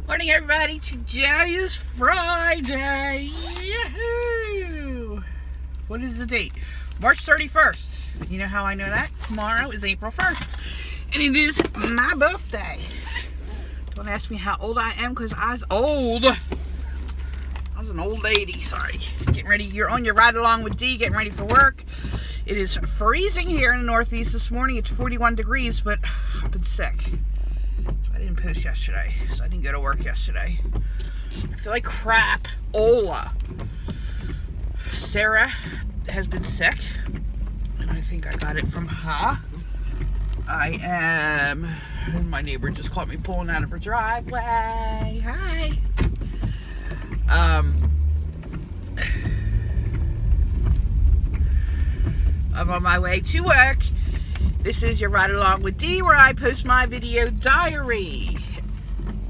Morning, everybody. Today is Friday. Yahoo! What is the date? March 31st. You know how I know that? Tomorrow is April 1st. And it is my birthday. Don't ask me how old I am because I was old. I was an old lady. Sorry. Getting ready. You're on your ride along with Dee, getting ready for work. It is freezing here in the Northeast this morning. It's 41 degrees, but I've been sick. I didn't post yesterday, so I didn't go to work yesterday. I feel like crap. Ola. Sarah has been sick, and I think I got it from her. My neighbor just caught me pulling out of her driveway. Hi. I'm on my way to work. This is your Ride Along with Dee, where I post my video diary.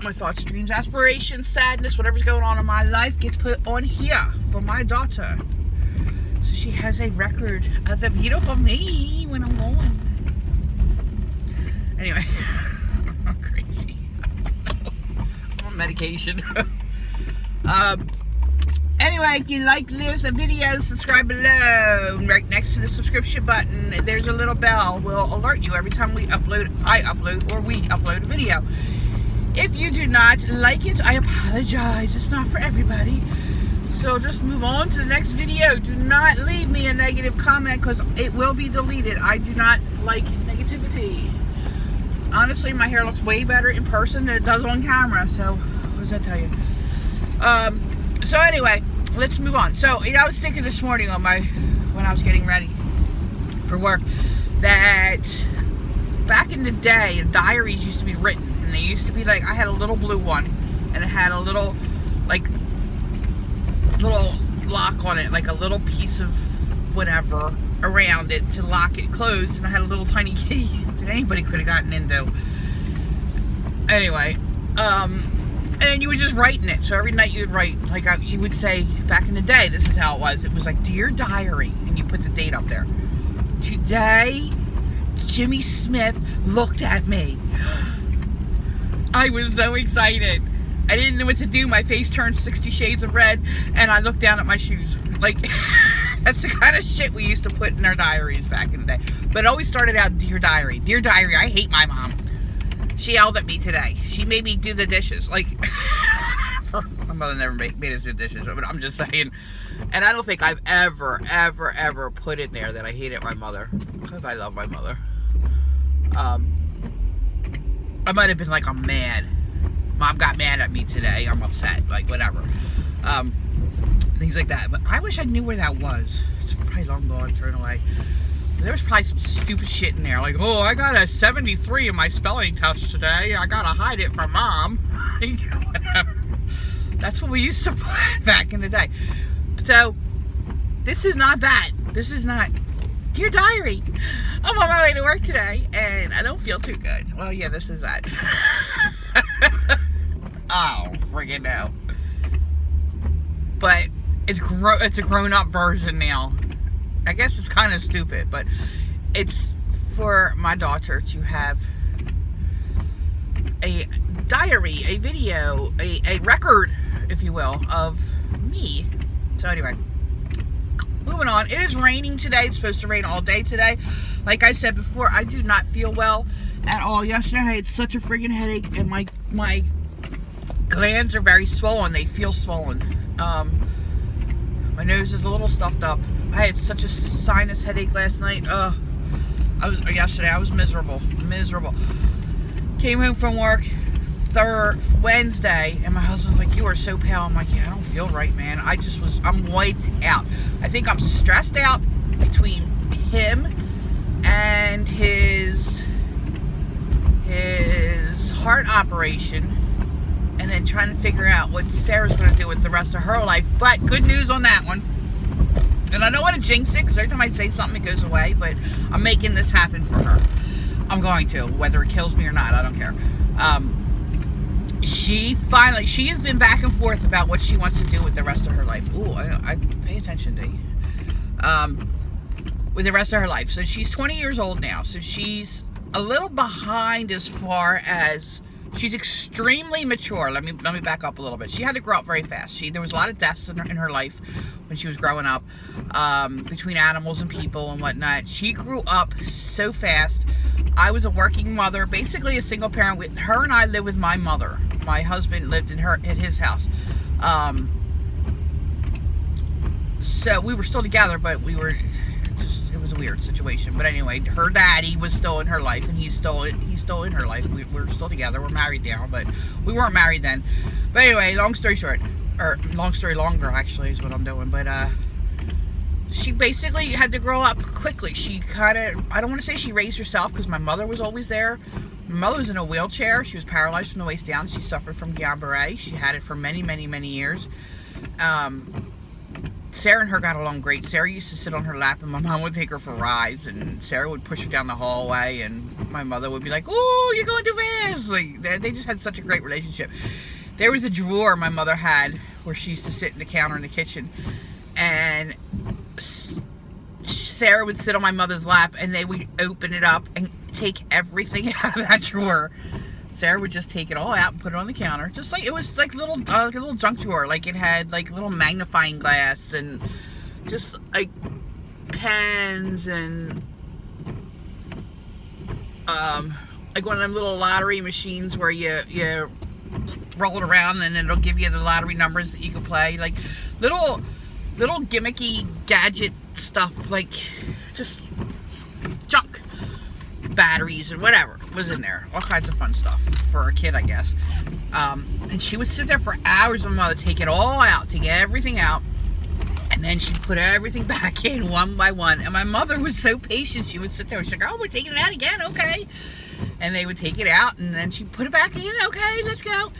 My thoughts, dreams, aspirations, sadness, whatever's going on in my life gets put on here for my daughter. So she has a record of the beautiful me when I'm gone. Anyway, I'm crazy. I'm on medication. Anyway, if you like this video, subscribe below. Right next to the subscription button, there's a little bell. We'll alert you every time we upload, I upload, or we upload a video. If you do not like it, I apologize. It's not for everybody. So just move on to the next video. Do not leave me a negative comment because it will be deleted. I do not like negativity. Honestly, my hair looks way better in person than it does on camera. So, what does that tell you? So anyway, let's move on. So, I was thinking this morning when I was getting ready for work, that back in the day, diaries used to be written, and they used to be like, I had a little blue one, and it had a little lock on it, like a little piece of whatever around it to lock it closed, and I had a little tiny key that anybody could have gotten into. Anyway, and you were just writing it. So every night you would write, like you would say, back in the day, this is how it was. It was like, Dear Diary, and you put the date up there. Today, Jimmy Smith looked at me. I was so excited. I didn't know what to do. My face turned 60 shades of red, and I looked down at my shoes. Like, that's the kind of shit we used to put in our diaries back in the day. But it always started out, Dear Diary. Dear Diary, I hate my mom. She yelled at me today. She made me do the dishes. Like, my mother never made us do dishes, but I'm just saying. And I don't think I've ever put in there that I hated my mother, because I love my mother. I might have been like, I'm mad. Mom got mad at me today. I'm upset. Like, whatever. Things like that. But I wish I knew where that was. It's probably long gone, thrown away. There was probably some stupid shit in there, like, oh, I got a 73 in my spelling test today. I gotta hide it from Mom. Whatever. That's what we used to put back in the day. So, this is not that. This is not, Dear Diary, I'm on my way to work today, and I don't feel too good. Well, yeah, this is that. Oh, friggin' no. But it's a grown-up version now. I guess it's kind of stupid, but it's for my daughter to have a diary, a video, a record, if you will, of me. So anyway, moving on. It is raining today. It's supposed to rain all day today. Like I said before, I do not feel well at all. Yesterday I had such a friggin' headache, and my glands are very swollen. They feel swollen. My nose is a little stuffed up. I had such a sinus headache last night. Yesterday I was miserable. Came home from work Wednesday, and my husband's like, you are so pale. I'm like, yeah, I don't feel right, man. I'm wiped out. I think I'm stressed out between him and his heart operation, and then trying to figure out what Sarah's going to do with the rest of her life. But good news on that one. And I don't want to jinx it, because every time I say something, it goes away. But I'm making this happen for her. I'm going to, whether it kills me or not. I don't care. She has been back and forth about what she wants to do with the rest of her life. Ooh, I pay attention, Dee. With the rest of her life. So she's 20 years old now. So she's a little behind as far as She's extremely mature. Let me back up a little bit. She had to grow up very fast. There was a lot of deaths in her life when she was growing up, between animals and people and whatnot. She grew up so fast. I was a working mother, basically a single parent. With her and I lived with my mother. My husband lived in his house. So we were still together, but we were just, it was a weird situation. But anyway, her daddy was still in her life, and he's still in her life. We're still together. We're married now, but we weren't married then. But anyway, long story short, or long story longer actually is what I'm doing. But she basically had to grow up quickly. She kind of, I don't want to say she raised herself, because my mother was always there. My mother was in a wheelchair. She was paralyzed from the waist down. She suffered from Guillain-Barré. She had it for many, many, many years. Sarah and her got along great. Sarah used to sit on her lap, and my mom would take her for rides, and Sarah would push her down the hallway, and my mother would be like, "Oh, you're going too fast." Like, they just had such a great relationship. There was a drawer my mother had where she used to sit in the counter in the kitchen, and Sarah would sit on my mother's lap, and they would open it up and take everything out of that drawer. Sarah would just take it all out and put it on the counter. Just like, it was like little, like a little junk drawer. Like, it had like little magnifying glass and just like pens and like one of them little lottery machines where you roll it around and it'll give you the lottery numbers that you can play. Like little gimmicky gadget stuff, like just junk. Batteries and whatever was in there, all kinds of fun stuff for a kid, I guess. And she would sit there for hours. My mother take it all out, take everything out, and then she'd put everything back in one by one. And my mother was so patient. She would sit there and she'd go, "Oh, we're taking it out again, okay." And they would take it out, and then she'd put it back in. "Okay, let's go."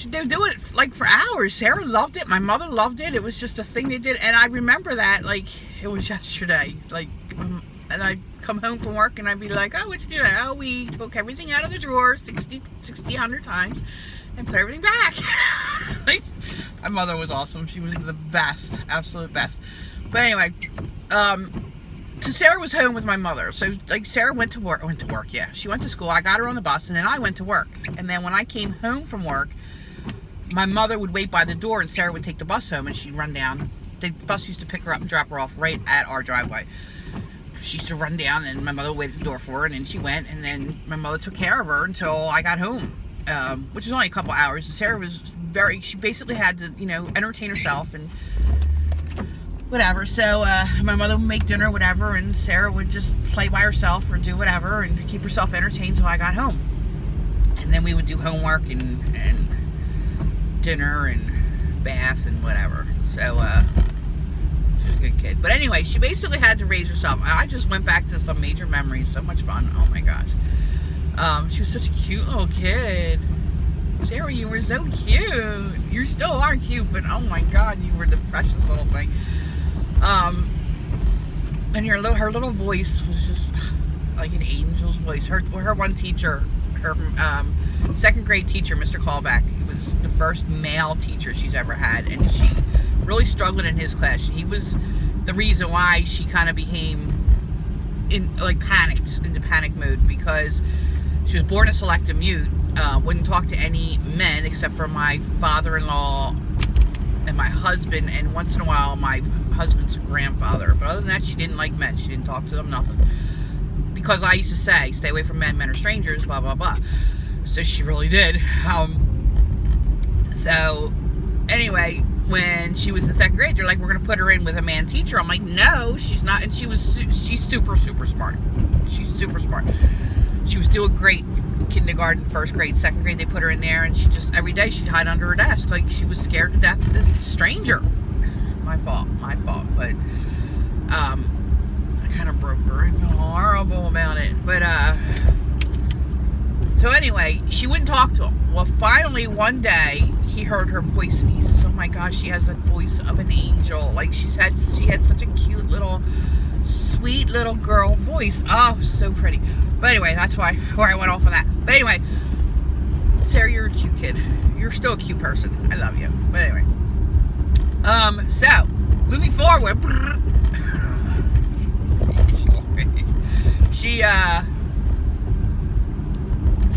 They would do it like for hours. Sarah loved it. My mother loved it. It was just a thing they did, and I remember that like it was yesterday. Like, and I'd come home from work and I'd be like, "Oh, what'd you do?" "Oh, we took everything out of the drawer 100 times and put everything back." Like, my mother was awesome. She was the best, absolute best. But anyway, so Sarah was home with my mother. So like Sarah went to work. Yeah, she went to school. I got her on the bus, and then I went to work. And then when I came home from work, my mother would wait by the door, and Sarah would take the bus home, and she'd run down. The bus used to pick her up and drop her off right at our driveway. She used to run down, and my mother waited at the door for her, and then she went, and then my mother took care of her until I got home, which was only a couple hours. And Sarah was she basically had to, entertain herself and whatever. So my mother would make dinner, whatever, and Sarah would just play by herself or do whatever and keep herself entertained until I got home. And then we would do homework and dinner and bath and whatever. So she was a good kid. But anyway, she basically had to raise herself. I just went back to some major memories. So much fun. Oh my gosh. She was such a cute little kid. Sarah, you were so cute. You still are cute, but oh my God, you were the precious little thing. And her little voice was just like an angel's voice. Her one teacher, her second grade teacher, Mr. Callback, was the first male teacher she's ever had, and she really struggled in his class. He was the reason why she kind of became into panic mode, because she was born a selective mute, wouldn't talk to any men except for my father-in-law and my husband, and once in a while my husband's grandfather. But other than that, she didn't like men. She didn't talk to them, nothing. Because I used to say, "Stay away from men. Men are strangers," blah, blah, blah. So she really did. So anyway, when she was in second grade, they're like, "We're going to put her in with a man teacher." I'm like, "No, she's not." And she's super, super smart. She's super smart. She was doing great in kindergarten, first grade, second grade. They put her in there, and she just, every day she'd hide under her desk. Like, she was scared to death of this stranger. My fault. But I kind of broke her. I feel horrible about it. But so anyway, she wouldn't talk to him. Well, finally one day he heard her voice, and he says, "Oh my gosh, she has the voice of an angel." Like, she had such a cute little, sweet little girl voice. Oh, so pretty. But anyway, that's where I went off on that. But anyway, Sarah, you're a cute kid. You're still a cute person. I love you. But anyway, so moving forward, she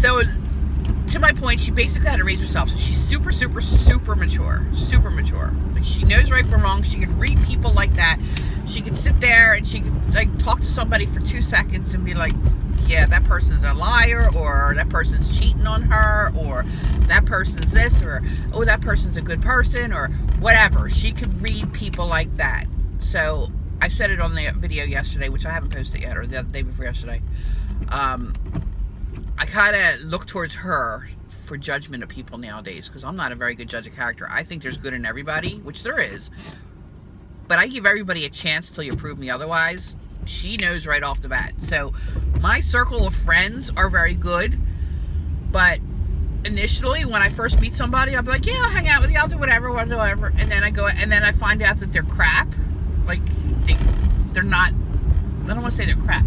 so to my point, she basically had to raise herself. So she's super, super, super mature. Super mature. Like, she knows right from wrong. She can read people like that. She can sit there and she can, like, talk to somebody for 2 seconds and be like, yeah, that person's a liar, or that person's cheating on her, or that person's this, or, oh, that person's a good person, or whatever. She could read people like that. So I said it on the video yesterday, which I haven't posted yet, or the day before yesterday. I kind of look towards her for judgment of people nowadays, because I'm not a very good judge of character. I think there's good in everybody, which there is, but I give everybody a chance till you prove me otherwise. She knows right off the bat. So my circle of friends are very good, but initially when I first meet somebody, I'll be like, yeah, I'll hang out with you, I'll do whatever, and then I find out that they're crap. Like, they're not, I don't want to say they're crap,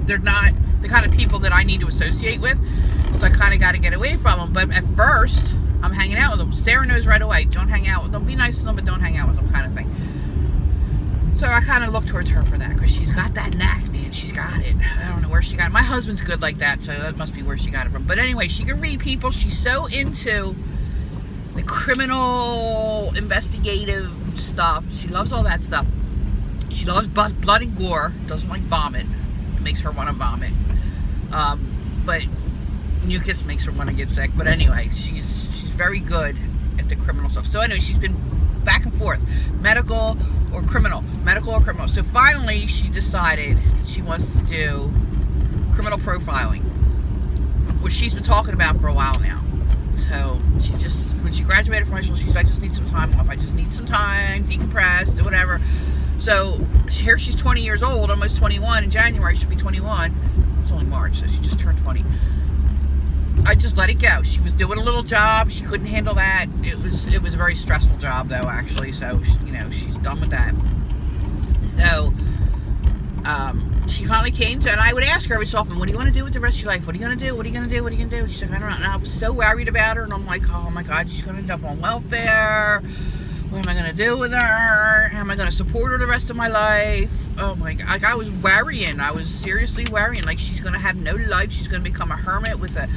they're not the kind of people that I need to associate with, so I kind of got to get away from them. But at first, I'm hanging out with them. Sarah knows right away, don't hang out with them, be nice to them, but don't hang out with them, kind of thing. So I kind of look towards her for that, because she's got that knack, man. She's got it. I don't know where she got it. My husband's good like that, so that must be where she got it from. But anyway, she can read people. She's so into the criminal investigative stuff. She loves all that stuff. She loves blood and gore. Doesn't like vomit. It makes her want to vomit. But mucus makes her want to get sick. But anyway, she's very good at the criminal stuff. So anyway, she's been back and forth, medical or criminal. So finally, she decided that she wants to do criminal profiling, which she's been talking about for a while now. So she just, when she graduated from high school, she's like, I just need some time off. I just need some time, decompress, do whatever. So here she's 20 years old, almost 21. In January, she'll be 21. It's only March, so she just turned 20. I just let it go. She was doing a little job. She couldn't handle that. It was a very stressful job, though, actually. So, you know, she's done with that. So, she finally came to, and I would ask her every so often, what do you want to do with the rest of your life? What are you going to do? What are you going to do? What are you going to do? She's like, I don't know. And I was so worried about her, and I'm like, oh my God, she's going to end up on welfare. What am I going to do with her? How am I going to support her the rest of my life? Oh my God. Like, I was worrying. I was seriously worrying. Like, she's going to have no life. She's going to become a hermit with a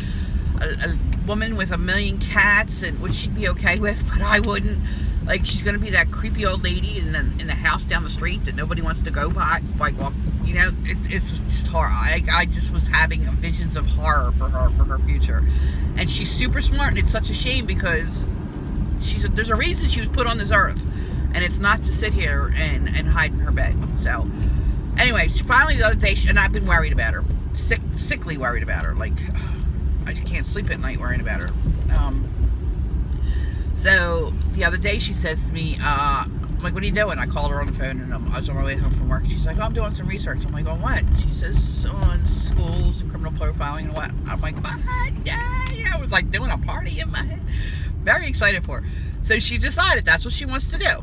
woman with 1 million cats, and which she'd be okay with, but I wouldn't. Like, she's going to be that creepy old lady in the house down the street that nobody wants to go by. Like, well, you know, it's just horror. I just was having visions of horror for her future. And she's super smart, and it's such a shame, because there's a reason she was put on this earth, and it's not to sit here and hide in her bed. So anyway, she finally, the other day, and I've been worried about her, sickly worried about her. Like, I can't sleep at night worrying about her. So the other day she says to me, I'm like, what are you doing? I called her on the phone, and I was on my way home from work. She's like, oh, I'm doing some research. I'm like, on what? She says, on schools and criminal profiling and what? I'm like, what? Yeah. I was like doing a party in my head. Very excited for her. So she decided that's what she wants to do.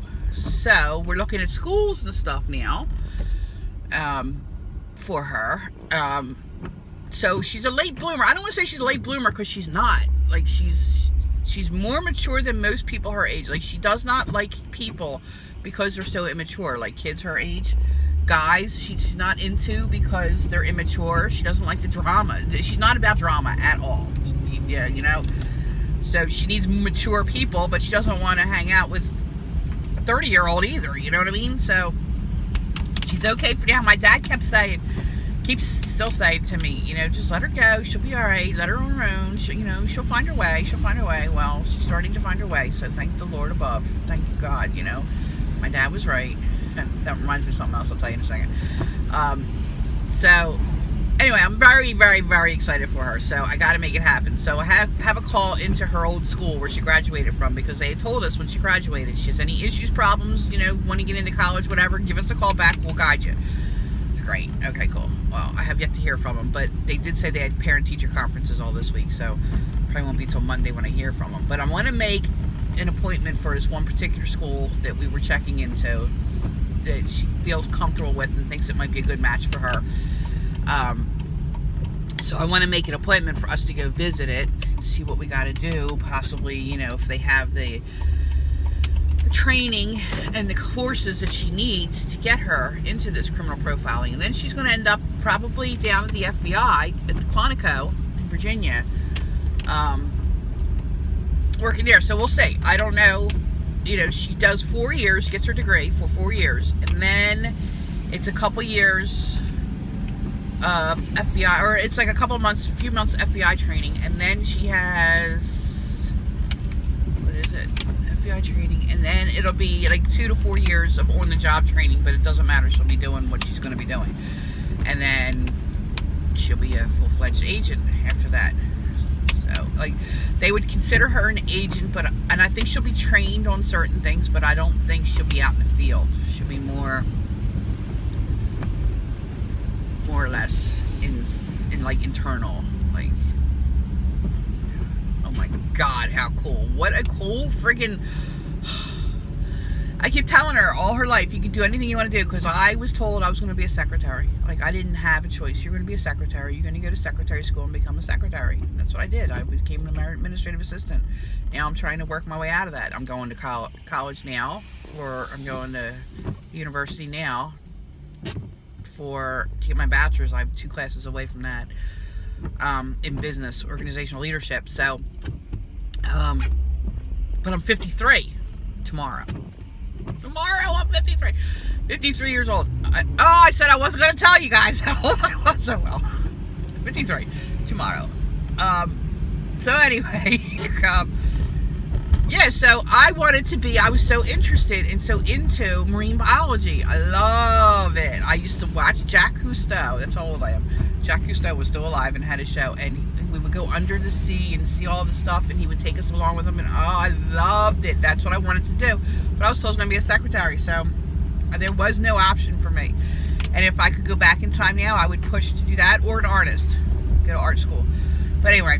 So we're looking at schools and stuff now for her. So she's a late bloomer. I don't want to say she's a late bloomer, because she's not. Like, she's more mature than most people her age. Like, she does not like people because they're so immature. Like, kids her age, guys, she's not into because they're immature. She doesn't like the drama. She's not about drama at all. Yeah, you know. So she needs mature people, but she doesn't want to hang out with a 30-year-old either. You know what I mean? So she's okay for now. My dad keeps still saying to me, you know, just let her go. She'll be all right. Let her on her own. She'll find her way. Well, she's starting to find her way. So thank the Lord above. Thank you, God. You know, my dad was right. And that reminds me of something else I'll tell you in a second. So anyway, I'm very, very, very excited for her. So I got to make it happen. So I have a call into her old school where she graduated from, because they had told us when she graduated, she has any issues, problems, you know, want to get into college, whatever, give us a call back. We'll guide you. Great. Okay, cool. Well, I have yet to hear from them, but they did say they had parent-teacher conferences all this week, so probably won't be till Monday when I hear from them. But I want to make an appointment for this one particular school that we were checking into that she feels comfortable with and thinks it might be a good match for her. So I want to make an appointment for us to go visit it and see what we got to do. Possibly, you know, if they have the training and the courses that she needs to get her into this criminal profiling. And then she's going to end up probably down at the FBI at the Quantico in Virginia, working there. So we'll see. I don't know. You know, she does 4 years, gets her degree for 4 years, and then it's a couple years of FBI, or it's like a few months FBI training, and then she has, what is it, FBI training, and then it'll be like 2 to 4 years of on-the-job training, but it doesn't matter, she'll be doing what she's going to be doing, and then she'll be a full-fledged agent after that. So, like, they would consider her an agent, and I think she'll be trained on certain things, but I don't think she'll be out in the field. She'll be more or less in like internal, like, oh my God, how cool. What a cool friggin', I keep telling her all her life, you can do anything you want to do, because I was told I was going to be a secretary. Like, I didn't have a choice. You're going to be a secretary. You're going to go to secretary school and become a secretary. That's what I did. I became an administrative assistant. Now I'm trying to work my way out of that. I'm going to college now, I'm going to university now to get my bachelor's. I have 2 classes away from that, in business, organizational leadership. So, but I'm 53 tomorrow. I'm 53. 53 years old. I said I wasn't going to tell you guys how old I was. So, well, 53 tomorrow. So anyway, yeah, so I was so interested and so into marine biology. I love it. I used to watch Jacques Cousteau. That's how old I am. Jacques Cousteau was still alive and had a show, and we would go under the sea and see all the stuff, and he would take us along with him, and I loved it. That's what I wanted to do. But I was told I was going to be a secretary, so there was no option for me. And if I could go back in time now, I would push to do that, or an artist, go to art school. But anyway,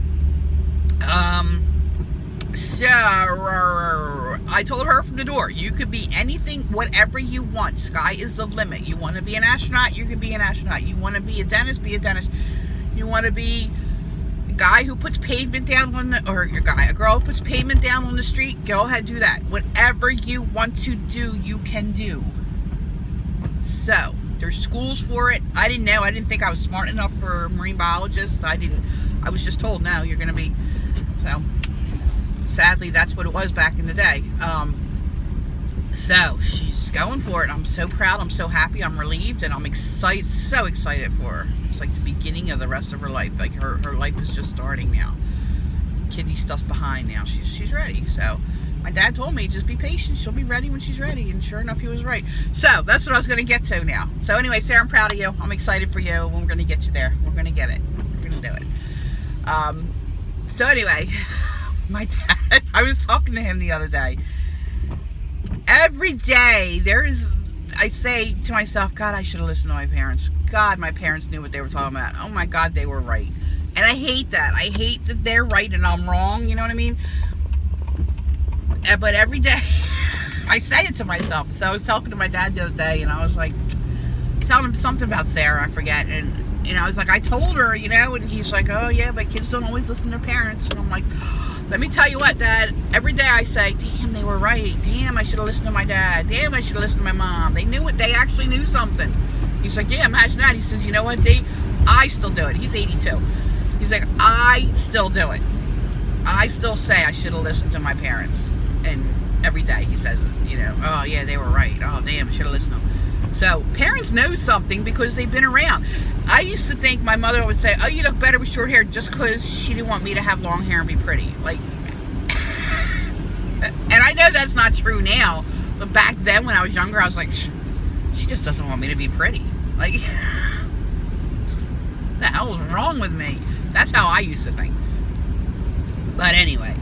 so I told her from the door, you could be anything, whatever you want. Sky is the limit. You want to be an astronaut, you can be an astronaut. You want to be a dentist, be a dentist. You want to be a guy who puts pavement down on the, or a girl who puts pavement down on the street, go ahead, do that. Whatever you want to do, you can do. So there's schools for it. I didn't know. I didn't think I was smart enough for marine biologist. I was just told, no, you're going to be. So sadly, that's what it was back in the day. So she's going for it. I'm so proud. I'm so happy. I'm relieved, and I'm excited. So excited for her. It's like the beginning of the rest of her life. Like her life is just starting now. Kiddie stuff's behind now. She's ready. So my dad told me, just be patient. She'll be ready when she's ready. And sure enough, he was right. So that's what I was going to get to now. So anyway, Sarah, I'm proud of you. I'm excited for you. We're going to get you there. We're going to get it. We're going to do it. So anyway, my dad, I was talking to him the other day. Every day, I say to myself, God, I should have listened to my parents. God, my parents knew what they were talking about. Oh my God, they were right. And I hate that. I hate that they're right and I'm wrong, you know what I mean? But every day, I say it to myself. So I was talking to my dad the other day, and I was like, telling him something about Sarah, I forget. And, I was like, I told her, and he's like, oh yeah, but kids don't always listen to their parents. And I'm like, let me tell you what, Dad, every day I say, damn, they were right. Damn, I should have listened to my dad. Damn, I should have listened to my mom. They knew it. They actually knew something. He's like, yeah, imagine that. He says, you know what, Dee? I still do it. He's 82. He's like, I still do it. I still say I should have listened to my parents. And every day he says, oh yeah, they were right. Oh damn, I should have listened to them. So parents know something because they've been around. I used to think my mother would say, oh, you look better with short hair, just because she didn't want me to have long hair and be pretty. Like, and I know that's not true now, but back then when I was younger, I was like, she just doesn't want me to be pretty. Like, what the hell is wrong with me? That's how I used to think. But anyway,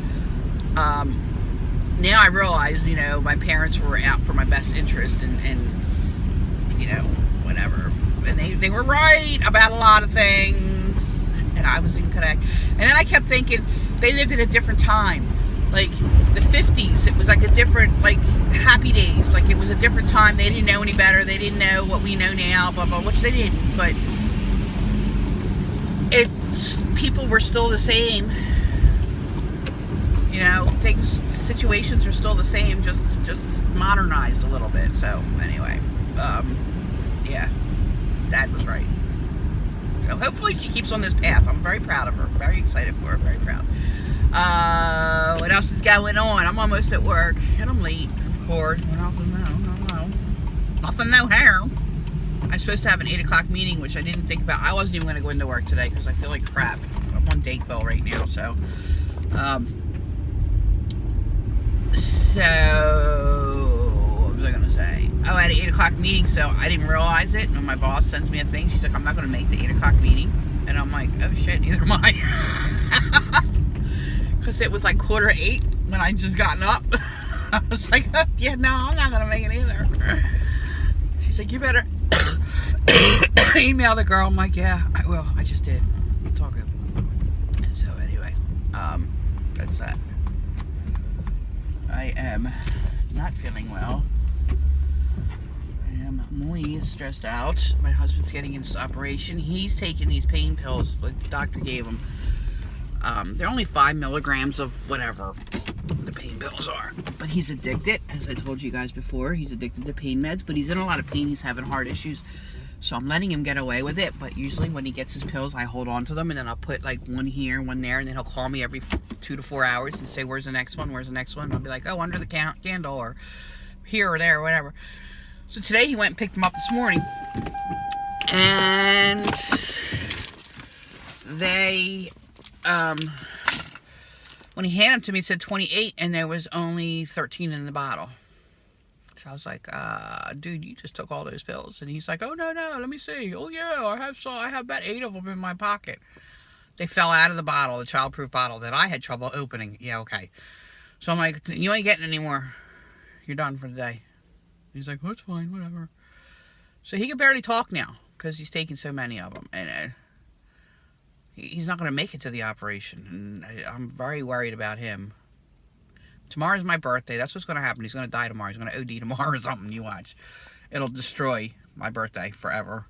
now I realize, my parents were out for my best interest and whatever. And they were right about a lot of things, and I was incorrect. And then I kept thinking, they lived in a different time. Like, the 50s, it was like a different, like, happy days. Like, it was a different time. They didn't know any better. They didn't know what we know now, blah, blah, which they didn't. But people were still the same. Situations are still the same, just modernized a little bit. So anyway, yeah, Dad was right. So hopefully she keeps on this path. I'm very proud of her. Very excited for her. Very proud. What else is going on? I'm almost at work. And I'm late, of course. No. Nothing no hair. I'm supposed to have an 8 o'clock meeting, which I didn't think about. I wasn't even going to go into work today because I feel like crap. I'm on Dayquil right now, so. What was I going to say? Oh, I had an 8 o'clock meeting, so I didn't realize it. And my boss sends me a thing. She's like, I'm not going to make the 8 o'clock meeting. And I'm like, oh shit, neither am I. Because it was like 7:45 when I just gotten up. I was like, oh, yeah, no, I'm not going to make it either. She's like, you better email the girl. I'm like, yeah, I will. I just did. It's all good. So anyway, that's that. I am not feeling well. I am muy stressed out. My husband's getting into this operation. He's taking these pain pills like the doctor gave him. They're only 5 milligrams of whatever the pain pills are. But he's addicted, as I told you guys before. He's addicted to pain meds, but he's in a lot of pain. He's having heart issues. So I'm letting him get away with it. But usually when he gets his pills, I hold on to them. And then I'll put like one here, one there. And then he'll call me every 2 to 4 hours and say, where's the next one? Where's the next one? And I'll be like, oh, under the candle or here or there or whatever. So today he went and picked them up this morning. And they... when he handed them to me, it said 28, and there was only 13 in the bottle. So I was like, dude, you just took all those pills. And he's like, oh, no, let me see. Oh, yeah, I have about 8 of them in my pocket. They fell out of the bottle, the childproof bottle that I had trouble opening. Yeah, okay. So I'm like, you ain't getting any more. You're done for the day. He's like, well, it's fine, whatever. So he can barely talk now because he's taking so many of them. And he's not going to make it to the operation, and I'm very worried about him. Tomorrow's my birthday. That's what's going to happen. He's going to die tomorrow. He's going to OD tomorrow or something. You watch. It'll destroy my birthday forever.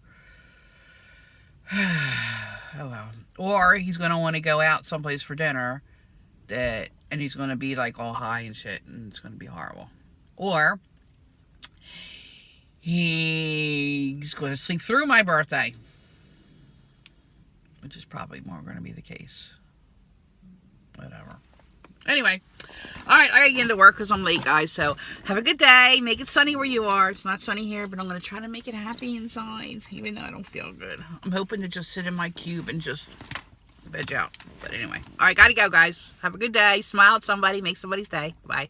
Oh, well. Or he's going to want to go out someplace for dinner, and he's going to be like all high and shit, and it's going to be horrible. Or he's going to sleep through my birthday, which is probably more going to be the case. Whatever. Anyway, all right, I got to get into work because I'm late, guys. So have a good day. Make it sunny where you are. It's not sunny here, but I'm going to try to make it happy inside, even though I don't feel good. I'm hoping to just sit in my cube and just veg out. But anyway, all right, got to go, guys. Have a good day. Smile at somebody. Make somebody's day. Bye.